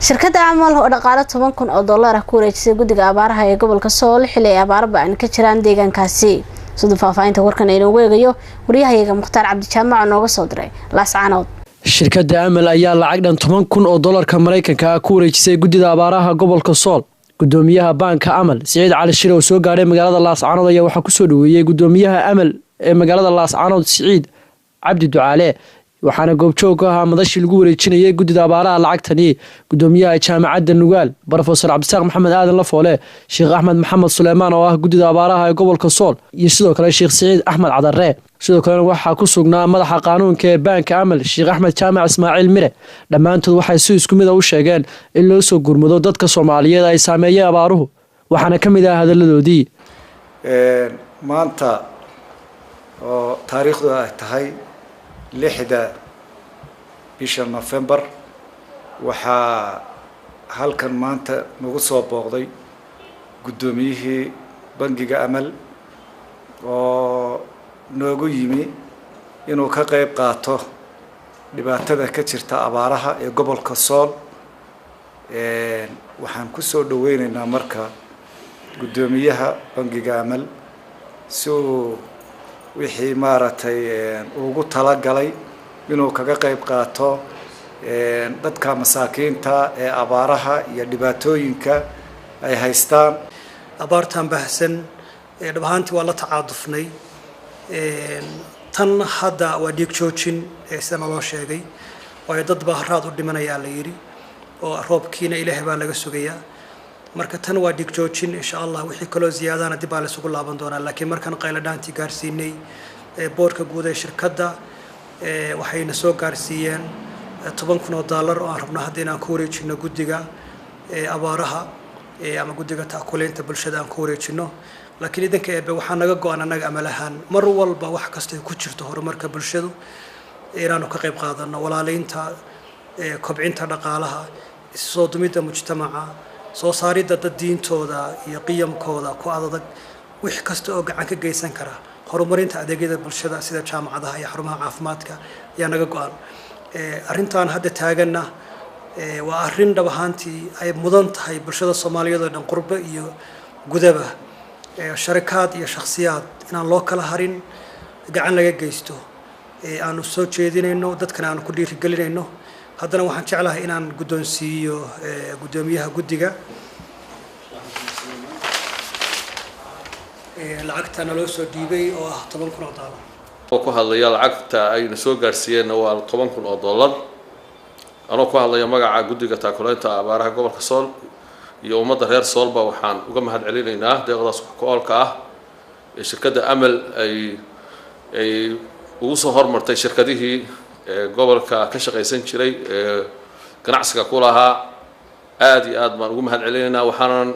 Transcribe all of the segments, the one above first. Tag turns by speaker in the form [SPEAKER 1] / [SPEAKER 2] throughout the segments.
[SPEAKER 1] shirkadda amal oo dhaqaale 10,000 oo dollar ku wareejisay guddiga abaaraha ee gobolka Sool xilli ay abaar ba'an ka jiraan deegaankaasi sidoo faafaynta warkan ay noogu eegayo wariyahayaga Mukhtaar Cabdi Jaamac nooga soo diray Laascaanood.
[SPEAKER 2] shirkadda amal ayaa lacag dhan 10,000 oo dollarka Mareykanka ku wareejisay guddiga abaaraha gobolka Sool. gudoomiyaha banka amal Saciid Cali Shire oo soo gaaray magaalada Laascaanood ayaa waxa ku soo dhaweeyay gudoomiyaha amal ee magaalada Laascaanood Saciid Cabdi Ducaale waxaana goobjoog ah madashii lagu wareejinayay guddiga abaaraha lacagtani gudoomiyaha jaamacadda Nugaal Professor Cabdisaaq Maxamed Aadan Lafoole Sheekh Axmed Maxamed Suleymaan oo ah guddiga abaaraha ee gobolka Sool iyo sidoo kale Sheekh Saciid Axmed Cadarre sidoo kale waxa ku sugnaa madaxa qaanuunka ee banka amal Sheekh Axmed Jaamac Ismaaciil Mire dhamaantood waxay si isku mid ah u sheegeen in loo soo gurmado dadka Soomaaliyeed ay saameeyay abaaruhu waxaana kamid ah hadaladoodii
[SPEAKER 3] maanta oo taariikhdu ay tahay 6 bisha November waxaa halkan maanta nagu soo booqday gudoomiyihii bangiga amal oo noogu yimi inuu ka qayb qaato dhibaatada ka jirta abaaraha ee gobolka Sool waxaan ku soo dhaweynaynaa marka gudoomiyaha bangiga amal soo wixii maaragtay ugu talagalay inuu kaga qayb qaato dadka masaakiinta ee abaaraha iyo dhibaatooyinka ay haystaan
[SPEAKER 4] abaartan baahsan dhabaantii waa la tacaadufnay tan hadda waa dhiig joojin sida loo sheegay way dad baahraad u dhimanaya la yiri oo roobkiina Ilaahay baa laga sugayaa marka tan waa dhiig joojin insha Allah wixii kale ziyaadana dib baa la isugu laaban doonaa laakiin markan qayla dhaanti gaarsiinay boorka guud ee shirkadda waxayna soo gaarsiiyeen 10,000 oo dollar oo aan rabno hadda inaan ku wareejino guddiga abaaraha ama guddiga taakuleynta bulshada aan ku wareejino laakiin idanka ee waxa naga go'an anaga amalahan mar walba wax kasta ku jirto horumarka bulshadu inaanu ka qayb qaadano walaaleynta kobcinta dhaqaalaha soo dumida mujtamaca soo saaridda dad diintooda iyo qiyamkooda ku adag wix kasta oo gacan ka geysan kara horumarinta adeegyada bulshada sida jaamacadaha iyo xarumaha caafimaadka ayaa naga go'an arrintan hadda taaganna waa arrin dhabaantii ay mudan tahay bulshada Soomaaliyeed oo dhan qurbo iyo gudaba sharikaad iyo shakhsiyaad inaan loo kala harin gacan laga geysto aanu soo jeedinayno dadkana aanu ku dhiirigelinayno haddana waxaan jeclahay inaan guddoonsiiyo gudoomiyaha guddiga lacagtana loo soo dhiibay oo ah 10,000 oo dollar
[SPEAKER 5] oo ku hadlaya lacagta ay soo gaarsiiyeen waa 10,000 oo dollar anoo ku hadlaya magaca guddiga taakuleynta abaaraha gobolka Sool iyo ummadda reer Soolba waxaan uga mahad celinaynaa deeqdaas ku oolka ah ee shirkadda amal ay ugu soo hormartay shirkadihii gobolka ka shaqaysan jiray ganacsiga ku lahaa aad iyo aad baan ugu mahad celinaynaa waxaan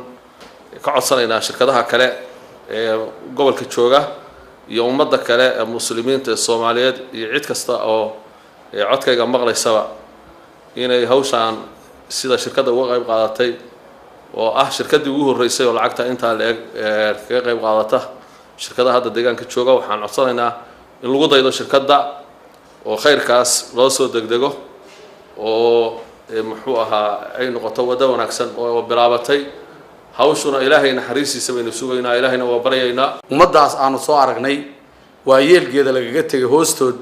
[SPEAKER 5] ka codsanaynaa shirkadaha kale ee gobolka jooga iyo ummadda kale ee muslimiinta Soomaaliyeed iyo cid kasta oo codkayga maqlaysaba inay hawshan sida shirkadda uga qayb qaadatay oo ah shirkadii ugu horeysay oo lacagta inta leeg kaga qayb qaadata shirkadaha hadda deegaanka jooga waxaan codsanaynaa in lagu daydo shirkadda oo khayrkaas loo soo degdego oo muxuu ahaa ay noqoto wada wanaagsan oo bilaabatay hawshuna Ilaahay naxariisiisa baynu sugaynaa Ilaahayna waa baryaynaa
[SPEAKER 6] ummadaas aanu soo aragnay waa yeelgeeda lagaga tagay hoostood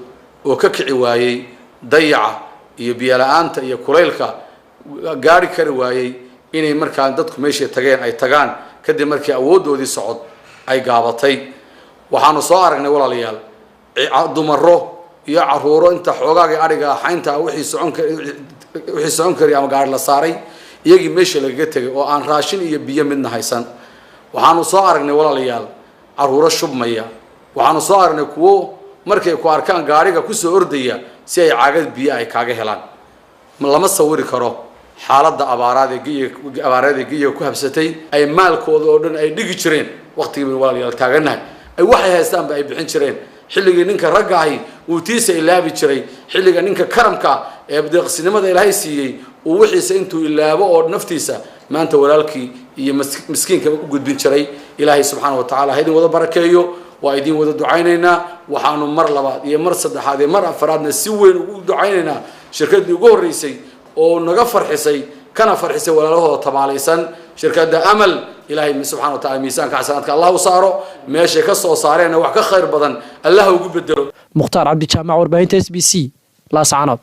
[SPEAKER 6] oo ka kici waayay dayaca iyo biyo la'aanta iyo kuleylka gaari kari waayay inay markaan dadku meesha tageen ay tagaan kadib markii awoodoodii socod ay gaabatay waxaanu soo aragnay walaalayaal dumaro iyo caruuro inta xoogaaga ariga xaynta wixii socon kari ama gaar la saaray iyagii meesha lagaga tagay oo aan raashin iyo biyo midna haysan waxaanu soo aragnay walaalayaal caruuro shubmaya waxaanu soo aragnay kuwo markay ku arkaan gaariga ku soo ordaya si ay caagad biyo ay kaaga helaan lama sawiri karo xaaladda abaaraad ee ku habsatay ay maalkooda oo dhan ay dhigi jireen waqtigii walaalayaal taaganahay ay waxay haystaanba ay bixin jireen xilligii ninka ragga ahi uu tiisa ilaabi jiray xilliga ninka karamka ee deeqsinimada Ilaahay siiyay uu wixiisa intuu ilaabo oo naftiisa maanta walaalkii iyo miskiinka u gudbin jiray Ilaahay subhanahu wa ta'ala haydin wada barakeeyo waa idin wada ducaynaynaa waxaanu mar labaad iyo mar saddexaad iyo mar afraadna si weyn ugu ducaynaynaa shirkadii ugu horeysay oo naga farxisay kana farxisay walaalahooda tabaalaysan shirkadda amal ilaahay subxaanahu wa ta'aala miisaanka xasanaadka allah u saaro meeshay ka soo saareen wax ka khayr badan allah ugu bedelo
[SPEAKER 2] mukhtaar cabdi jaamac warbaahinta SBC laascaanood